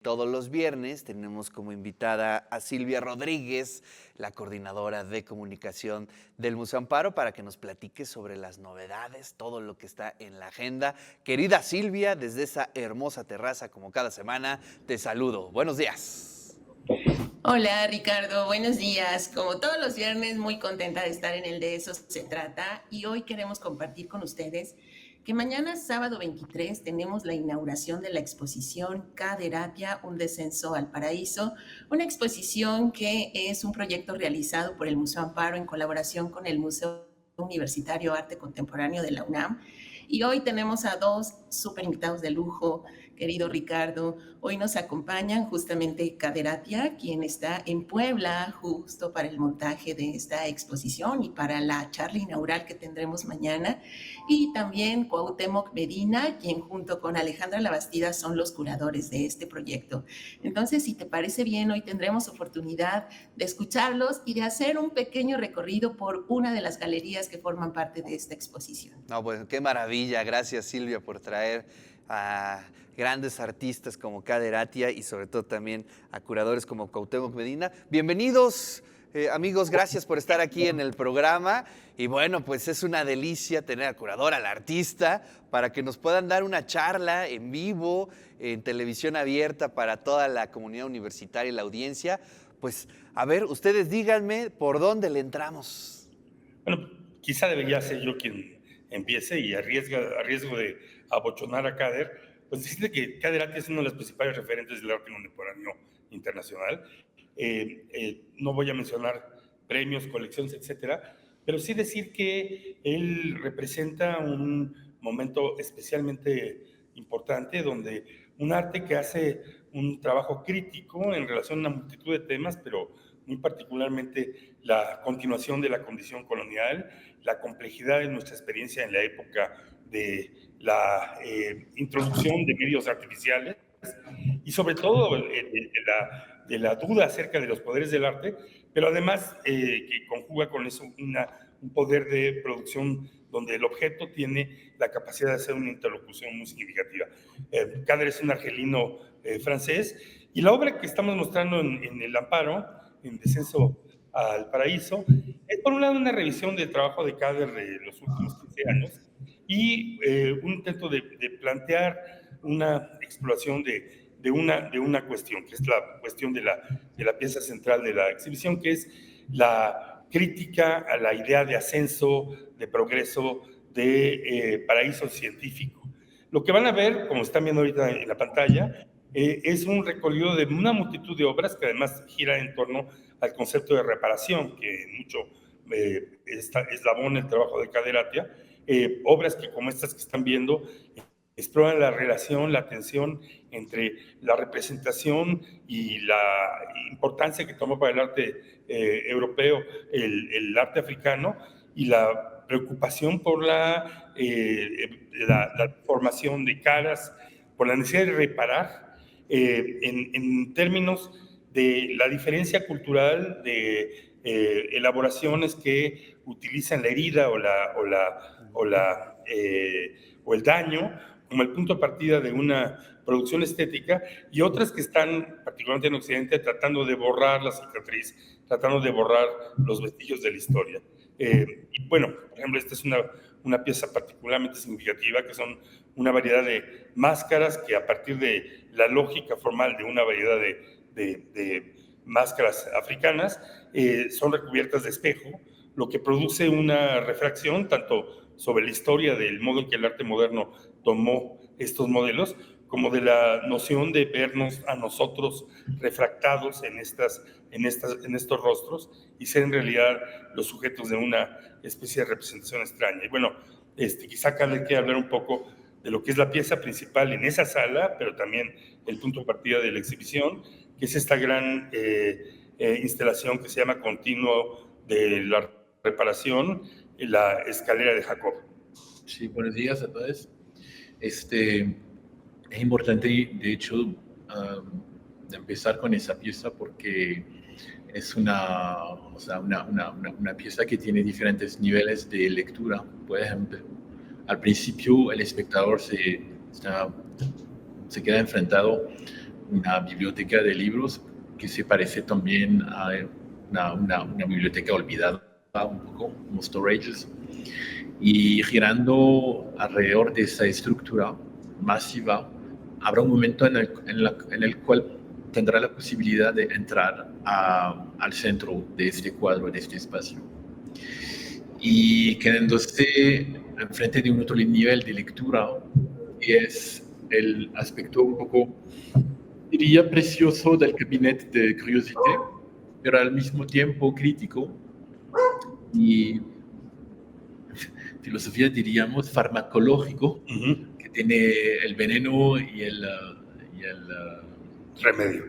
Todos los viernes tenemos como invitada a Silvia Rodríguez, la coordinadora de comunicación del Museo Amparo, para que nos platique sobre las novedades, todo lo que está en la agenda. Querida Silvia, desde esa hermosa terraza, como cada semana, te saludo. Buenos días. Hola Ricardo, buenos días. Como todos los viernes, muy contenta de estar en el De Eso Se Trata y hoy queremos compartir con ustedes que mañana sábado 23 tenemos la inauguración de la exposición Caderapia, un descenso al paraíso, una exposición que es un proyecto realizado por el Museo Amparo en colaboración con el Museo Universitario Arte Contemporáneo de la UNAM. Y hoy tenemos a dos súper invitados de lujo, querido Ricardo. Hoy nos acompañan justamente Caderatia, quien está en Puebla justo para el montaje de esta exposición y para la charla inaugural que tendremos mañana. Y también Cuauhtémoc Medina, quien junto con Alejandra Labastida son los curadores de este proyecto. Entonces, si te parece bien, hoy tendremos oportunidad de escucharlos y de hacer un pequeño recorrido por una de las galerías que forman parte de esta exposición. No, pues qué maravilla. Gracias, Silvia, por traer a grandes artistas como Caderatia y sobre todo también a curadores como Cuauhtémoc Medina. Bienvenidos, amigos, gracias por estar aquí en el programa. Y bueno, pues es una delicia tener al curador, al artista, para que nos puedan dar una charla en vivo, en televisión abierta para toda la comunidad universitaria y la audiencia. Pues, a ver, ustedes díganme por dónde le entramos. Bueno, quizá debería ser yo quien empiece y a riesgo de abochonar a Kader, pues decirle que Kader Ati es uno de los principales referentes del arte contemporáneo internacional. No voy a mencionar premios, colecciones, etcétera, pero sí decir que él representa un momento especialmente importante donde un arte que hace un trabajo crítico en relación a una multitud de temas, pero muy particularmente la continuación de la condición colonial, la complejidad de nuestra experiencia en la época de la introducción de medios artificiales y sobre todo de la duda acerca de los poderes del arte, pero además que conjuga con eso un poder de producción donde el objeto tiene la capacidad de hacer una interlocución muy significativa. Kader es un argelino francés y la obra que estamos mostrando en el Amparo, en Descenso al Paraíso, es por un lado una revisión del trabajo de Kader de los últimos 15 años y un intento de plantear una exploración de una cuestión, que es la cuestión de la pieza central de la exhibición, que es la crítica a la idea de ascenso, de progreso, de paraíso científico. Lo que van a ver, como están viendo ahorita en la pantalla, es un recorrido de una multitud de obras que además gira en torno al concepto de reparación, que mucho eslabona el trabajo de Caderatia. Obras que, como estas que están viendo, exploran la relación, la tensión entre la representación y la importancia que toma para el arte europeo el arte africano y la preocupación por la formación de caras, por la necesidad de reparar en términos de la diferencia cultural de elaboraciones que utilizan la herida o el daño como el punto de partida de una producción estética, y otras que están, particularmente en Occidente, tratando de borrar la cicatriz, tratando de borrar los vestigios de la historia. Y bueno, por ejemplo, esta es una pieza particularmente significativa, que son una variedad de máscaras que, a partir de la lógica formal de una variedad de máscaras africanas, son recubiertas de espejo, lo que produce una refracción tanto sobre la historia del modo en que el arte moderno tomó estos modelos, como de la noción de vernos a nosotros refractados en estos rostros y ser en realidad los sujetos de una especie de representación extraña. Y bueno, quizá acá le quiera hablar un poco de lo que es la pieza principal en esa sala, pero también el punto de partida de la exhibición, que es esta gran instalación que se llama Continuo de la Reparación, la escalera de Jacob. Sí, buenos días a todos. Es importante, de hecho, empezar con esa pieza porque es una pieza que tiene diferentes niveles de lectura. Por ejemplo, al principio el espectador se queda enfrentado una biblioteca de libros que se parece también a una biblioteca olvidada, un poco, como storages. Y girando alrededor de esa estructura masiva, habrá un momento en el cual tendrá la posibilidad de entrar al centro de este cuadro, de este espacio. Y quedándose enfrente de un otro nivel de lectura, es el aspecto un poco, diría, precioso del Cabinet de Curiosité, pero al mismo tiempo crítico y filosofía, diríamos, farmacológico, que tiene el veneno y el remedio.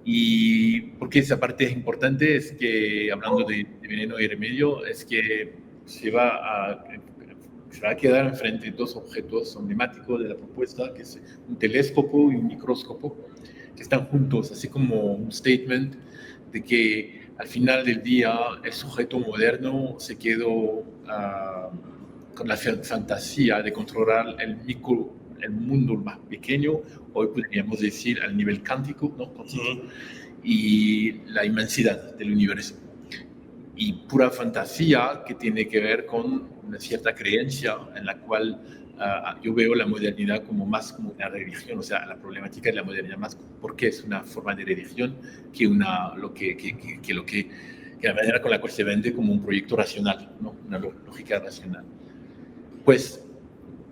Y porque esa parte es importante, es que, hablando de veneno y remedio, es que se va a quedar enfrente de dos objetos emblemáticos de la propuesta, que es un telescopio y un microscopio, que están juntos, así como un statement de que al final del día el sujeto moderno se quedó con la fantasía de controlar el mundo más pequeño, hoy podríamos decir al nivel cuántico, ¿no? Y la inmensidad del universo. Y pura fantasía que tiene que ver con una cierta creencia en la cual yo veo la modernidad como más como una religión, o sea, la problemática de la modernidad más porque es una forma de religión que la manera con la cual se vende como un proyecto racional, ¿no? Una lógica racional. Pues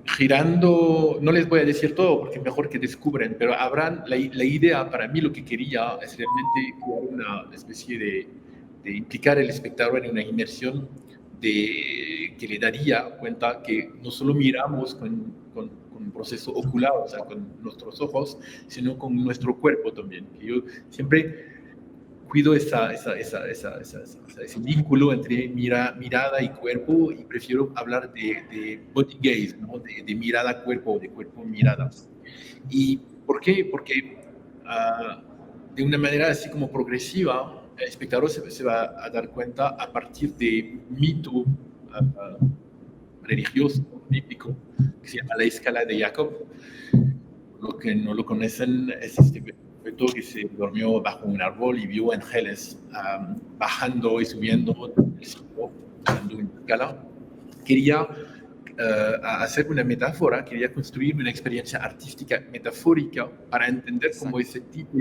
girando, no les voy a decir todo porque es mejor que descubren, pero habrán la idea, para mí lo que quería es realmente una especie de implicar al espectador en una inmersión que le daría cuenta que no solo miramos con un proceso ocular, o sea, con nuestros ojos, sino con nuestro cuerpo también. Que yo siempre cuido ese vínculo entre mirada y cuerpo y prefiero hablar de body gaze, ¿no? de mirada a cuerpo, de cuerpo a mirada. ¿Y por qué? Porque de una manera así como progresiva, el espectador se va a dar cuenta a partir de un mito religioso, bíblico, que se llama la escala de Jacob. Lo que no lo conocen es este sujeto que se durmió bajo un árbol y vio ángeles bajando y subiendo el cielo, usando una escala. Quería hacer una metáfora, quería construir una experiencia artística metafórica para entender cómo ese tipo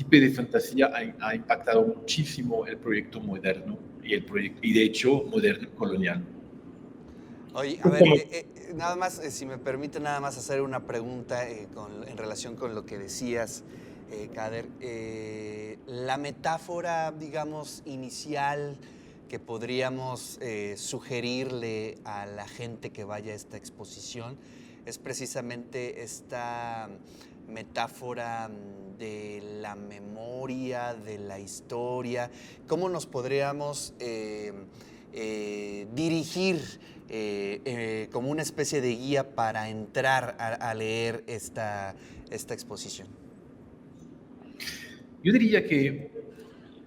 de fantasía ha impactado muchísimo el proyecto moderno y de hecho moderno colonial. Oye, a ver, nada más, si me permite nada más hacer una pregunta en relación con lo que decías, Kader. La metáfora, digamos, inicial que podríamos sugerirle a la gente que vaya a esta exposición es precisamente esta metáfora de la memoria, de la historia. ¿Cómo nos podríamos dirigir como una especie de guía para entrar a leer esta exposición? Yo diría que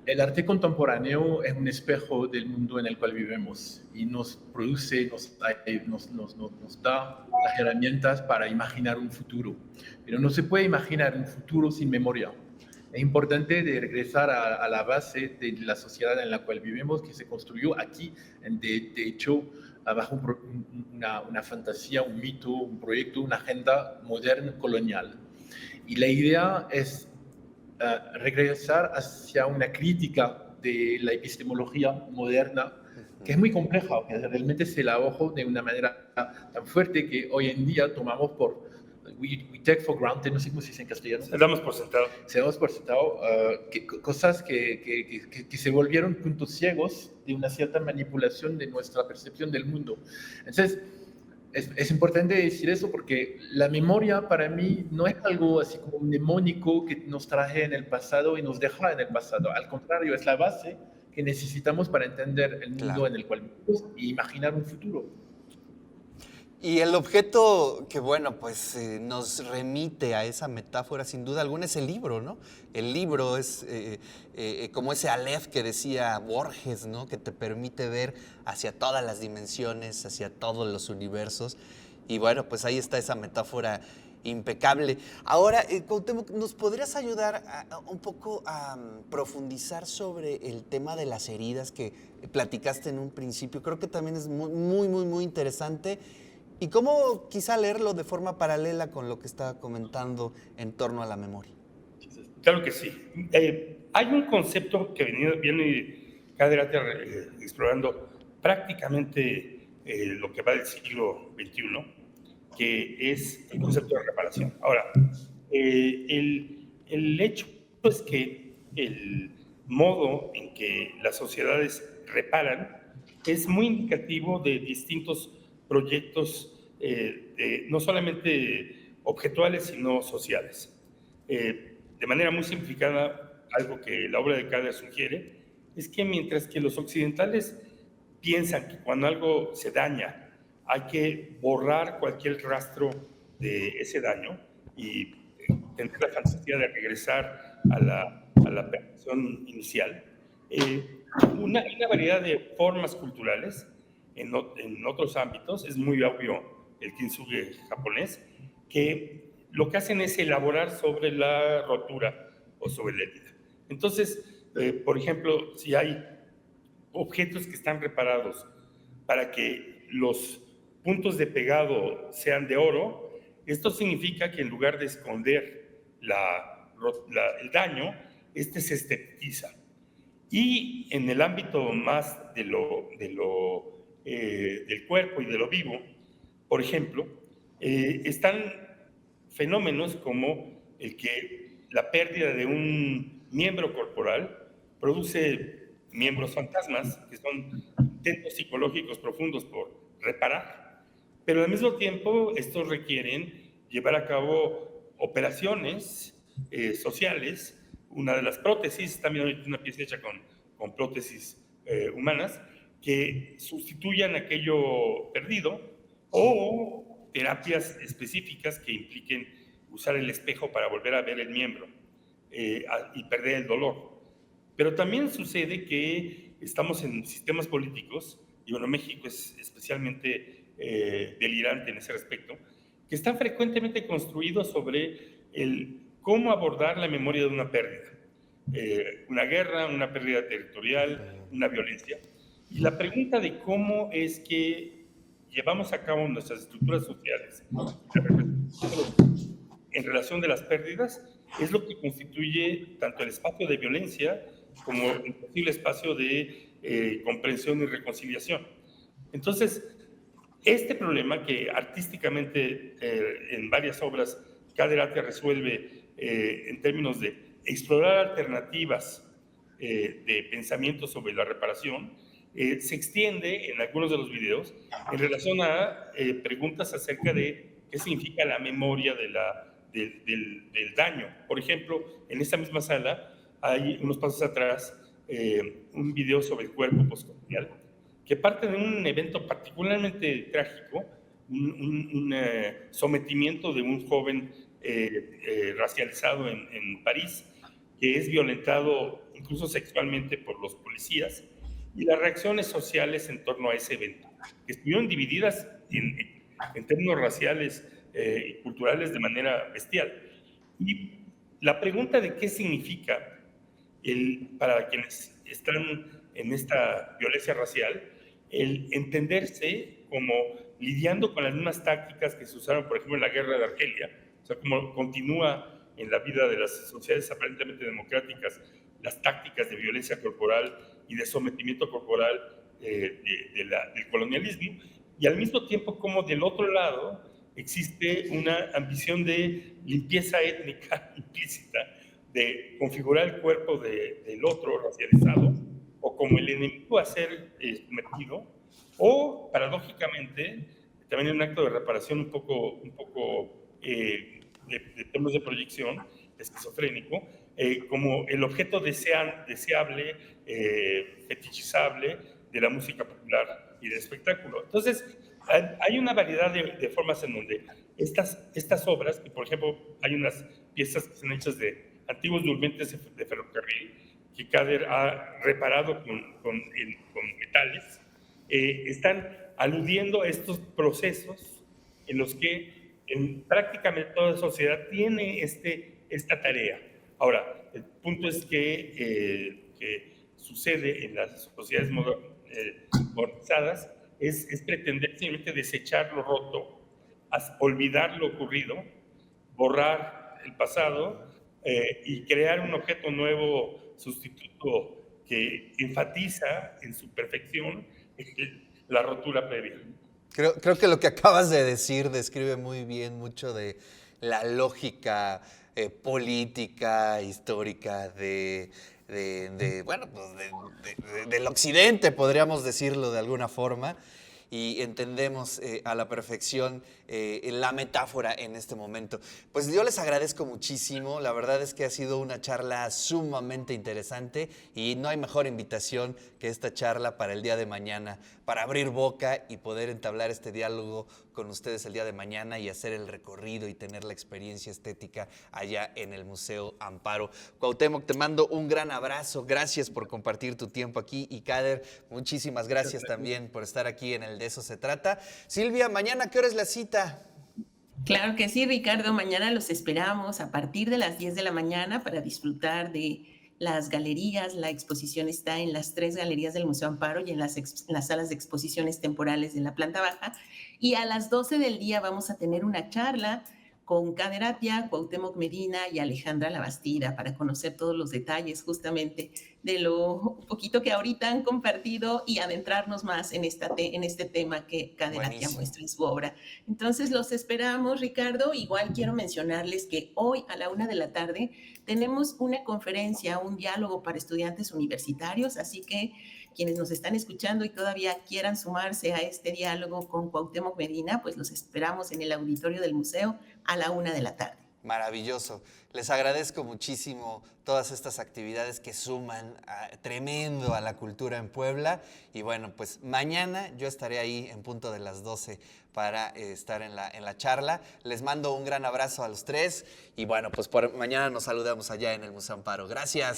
el arte contemporáneo es un espejo del mundo en el cual vivimos y nos da las herramientas para imaginar un futuro. Pero no se puede imaginar un futuro sin memoria. Es importante regresar a la base de la sociedad en la cual vivimos, que se construyó aquí, de hecho, bajo una fantasía, un mito, un proyecto, una agenda moderna colonial. Y la idea es regresar hacia una crítica de la epistemología moderna, que es muy compleja, que realmente se la ojo de una manera tan fuerte que hoy en día tomamos we take for granted, no sé cómo se dice en castellano. Se damos por sentado. Se damos por sentado cosas que se volvieron puntos ciegos de una cierta manipulación de nuestra percepción del mundo. Entonces, es importante decir eso porque la memoria para mí no es algo así como un mnemónico que nos traje en el pasado y nos deja en el pasado. Al contrario, es la base que necesitamos para entender el mundo en el cual vivimos e imaginar un futuro. Y el objeto que, bueno, pues nos remite a esa metáfora, sin duda alguna, es el libro, ¿no? El libro es como ese Aleph que decía Borges, ¿no? Que te permite ver hacia todas las dimensiones, hacia todos los universos. Y bueno, pues ahí está esa metáfora impecable. Ahora, Cuauhtémoc, ¿nos podrías ayudar un poco a profundizar sobre el tema de las heridas que platicaste en un principio? Creo que también es muy interesante. Y cómo quizá leerlo de forma paralela con lo que estaba comentando en torno a la memoria. Claro que sí. Hay un concepto que viene Caderati explorando prácticamente lo que va del siglo XXI, que es el concepto de reparación. Ahora, el hecho es que el modo en que las sociedades reparan es muy indicativo de distintos proyectos, no solamente objetuales, sino sociales. De manera muy simplificada, algo que la obra de Cader sugiere es que mientras que los occidentales piensan que cuando algo se daña hay que borrar cualquier rastro de ese daño y tener la fantasía de regresar a la perfección inicial, una variedad de formas culturales en otros ámbitos, es muy obvio el kintsugi japonés, que lo que hacen es elaborar sobre la rotura o sobre la herida. Entonces, por ejemplo, si hay objetos que están reparados para que los puntos de pegado sean de oro, esto significa que en lugar de esconder el daño, este se estetiza. Y en el ámbito más del cuerpo y de lo vivo, por ejemplo, están fenómenos como el que la pérdida de un miembro corporal produce miembros fantasmas, que son intentos psicológicos profundos por reparar, pero al mismo tiempo estos requieren llevar a cabo operaciones sociales. Una de las prótesis, también hay una pieza hecha con prótesis humanas, que sustituyan aquello perdido, o terapias específicas que impliquen usar el espejo para volver a ver el miembro y perder el dolor. Pero también sucede que estamos en sistemas políticos, y bueno, México es especialmente delirante en ese respecto, que están frecuentemente construidos sobre el cómo abordar la memoria de una pérdida. Una guerra, una pérdida territorial, una violencia. Y la pregunta de cómo es que llevamos a cabo nuestras estructuras sociales en relación de las pérdidas es lo que constituye tanto el espacio de violencia como el posible espacio de comprensión y reconciliación. Entonces, este problema que artísticamente en varias obras Caderati resuelve en términos de explorar alternativas de pensamiento sobre la reparación, se extiende en algunos de los videos en relación a preguntas acerca de qué significa la memoria del daño. Por ejemplo, en esta misma sala hay unos pasos atrás un video sobre el cuerpo postcolonial que parte de un evento particularmente trágico, un sometimiento de un joven racializado en París, que es violentado incluso sexualmente por los policías, y las reacciones sociales en torno a ese evento, que estuvieron divididas en términos raciales y culturales de manera bestial. Y la pregunta de qué significa para quienes están en esta violencia racial, el entenderse como lidiando con las mismas tácticas que se usaron, por ejemplo, en la guerra de Argelia, o sea, como continúa en la vida de las sociedades aparentemente democráticas las tácticas de violencia corporal y de sometimiento corporal del colonialismo, y al mismo tiempo como del otro lado existe una ambición de limpieza étnica implícita, de configurar el cuerpo del otro racializado o como el enemigo a ser sometido, o paradójicamente también en un acto de reparación un poco de términos de proyección esquizofrénico, como el objeto deseable, fetichizable de la música popular y del espectáculo. Entonces, hay una variedad de formas en donde estas obras, que por ejemplo hay unas piezas que son hechas de antiguos durmientes de ferrocarril, que Cader ha reparado con metales, están aludiendo a estos procesos en los que en prácticamente toda sociedad tiene esta tarea. Ahora, el punto es que sucede en las sociedades modernizadas es pretender simplemente desechar lo roto, olvidar lo ocurrido, borrar el pasado y crear un objeto nuevo, sustituto, que enfatiza en su perfección la rotura previa. Creo que lo que acabas de decir describe muy bien mucho de la lógica política, histórica bueno, pues del occidente, podríamos decirlo de alguna forma, y entendemos a la perfección la metáfora en este momento. Pues yo les agradezco muchísimo, la verdad es que ha sido una charla sumamente interesante y no hay mejor invitación que esta charla para el día de mañana, para abrir boca y poder entablar este diálogo con ustedes el día de mañana y hacer el recorrido y tener la experiencia estética allá en el Museo Amparo. Cuauhtémoc, te mando un gran abrazo, gracias por compartir tu tiempo aquí, y Kader, muchísimas gracias también por estar aquí en el De Eso Se Trata. Silvia, mañana, ¿qué hora es la cita? Claro que sí, Ricardo. Mañana los esperamos a partir de las 10 de la mañana para disfrutar de las galerías. La exposición está en las 3 galerías del Museo Amparo y en las salas de exposiciones temporales de la planta baja. Y a las 12 del día vamos a tener una charla con Kader Attia, Cuauhtémoc Medina y Alejandra Labastida para conocer todos los detalles justamente de lo poquito que ahorita han compartido y adentrarnos más en este tema que Kader Attia muestra en su obra. Entonces los esperamos, Ricardo. Igual quiero mencionarles que hoy a la 1 de la tarde tenemos una conferencia, un diálogo para estudiantes universitarios, así que quienes nos están escuchando y todavía quieran sumarse a este diálogo con Cuauhtémoc Medina, pues los esperamos en el auditorio del museo a la 1 de la tarde. Maravilloso. Les agradezco muchísimo todas estas actividades que suman tremendo a la cultura en Puebla. Y bueno, pues mañana yo estaré ahí en punto de las 12 para estar en la charla. Les mando un gran abrazo a los tres y bueno, pues por mañana nos saludamos allá en el Museo Amparo. Gracias.